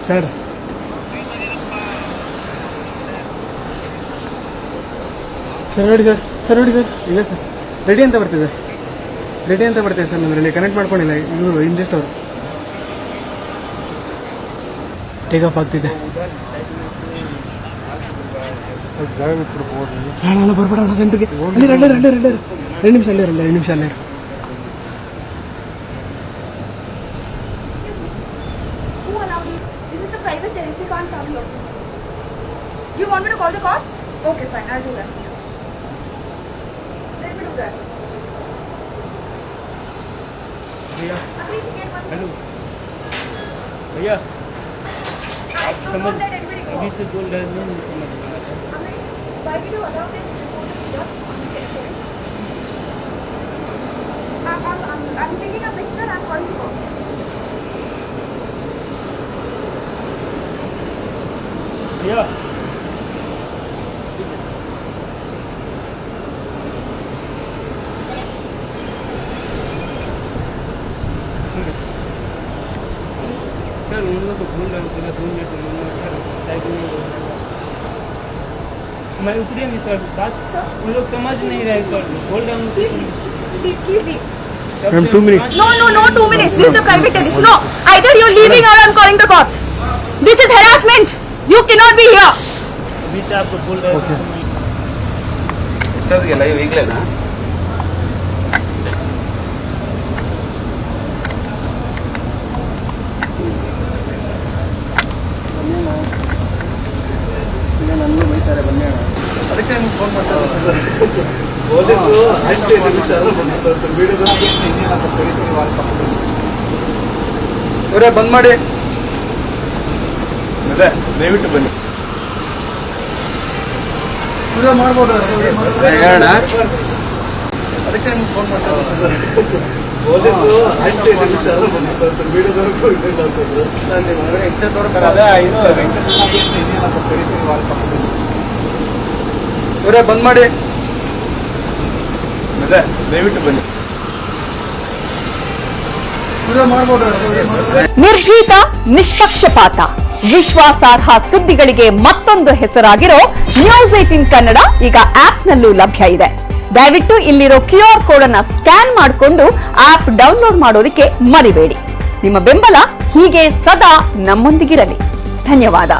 Sir sir ನೋಡಿ sir ಇದೆ sir ready ಅಂತ ಬರ್ತಿದೆ ಸರ್ ನಮ್ಮಲ್ಲಿ ಕನೆಕ್ಟ್ ಮಾಡ್ಕೊಂಡಿಲ್ಲ ಇವರು ಇಂಜೆಸ್ಟ್ ಅವರು ಟೇಕ್ ಆಫ್ ಆಗ್ತಿದೆ. ಬರ್ಬೇಡ ಸೆಂಟ್ರಿಗೆ ಎರಡು ನಿಮಿಷ ಅಲ್ಲೇ This is a private terrace. You can't come here, please. Do you want me to call the cops? Okay, fine. I'll do that. Let me do that. भैया Please get one. Hello भैया I don't want that anybody go. अभी से बोल रहे हैं नहीं समझ में आ रहा है. I mean, why did you allow this reporters here on the telephone? I'm taking a picture. I'm calling the cops. भैया सर उन लोग को भूल रहे हैं 2 मिनट साइकिल में मैं उतरे नहीं सर बात Sir? उन लोग समझ नहीं रहे सर बोल रहा हूँ Please leave. Ma'am, 2 minutes. No, 2 minutes. This is a private terrace. No, either you're leaving or I'm calling the cops. This is harassment. You cannot be here. अभी से आपको बोल रहे हैं ಎಷ್ಟೊತ್ತಿಗೆಲ್ಲ ಈಗಲೇನಾ ನನಗೂ ಬೈತಾರೆ ಬನ್ನಿ ಅದಕ್ಕೆ ನಿಮ್ಗೆ ಫೋನ್ ಮಾಡ್ತಾರೆ ಪೊಲೀಸರು ಅವರೇ ಬಂದ್ ಮಾಡಿ ಅದೇ ದಯವಿಟ್ಟು ಬನ್ನಿ ಮಾಡ್ಬೋದು ಹೇಳೋಣ ಅದಕ್ಕೆ ನಿಮ್ಗೆ ಫೋನ್ ಮಾಡ್ತಾರೆ ಪೊಲೀಸರು ಅದೇ ಇದು ಅವರೇ ಬಂದ್ ಮಾಡಿ ಅದೇ ದಯವಿಟ್ಟು ಬನ್ನಿ ಮಾಡ್ಬೋದು ನಿರ್ಭೀತ, ನಿಷ್ಪಕ್ಷಪಾತ, ವಿಶ್ವಾಸಾರ್ಹ ಸುದ್ದಿಗಳಿಗೆ ಮತ್ತೊಂದು ಹೆಸರಾಗಿರೋ ನ್ಯೂಸ್18 ಕನ್ನಡ ಈಗ ಆಪ್ನಲ್ಲೂ ಲಭ್ಯ ಇದೆ. ದಯವಿಟ್ಟು ಇಲ್ಲಿರೋ QR ಕೋಡ್ ಅನ್ನ ಸ್ಕ್ಯಾನ್ ಮಾಡಿಕೊಂಡು ಆಪ್ ಡೌನ್ಲೋಡ್ ಮಾಡೋದಕ್ಕೆ ಮರಿಬೇಡಿ. ನಿಮ್ಮ ಬೆಂಬಲ ಹೀಗೆ ಸದಾ ನಮ್ಮೊಂದಿಗಿರಲಿ. ಧನ್ಯವಾದ.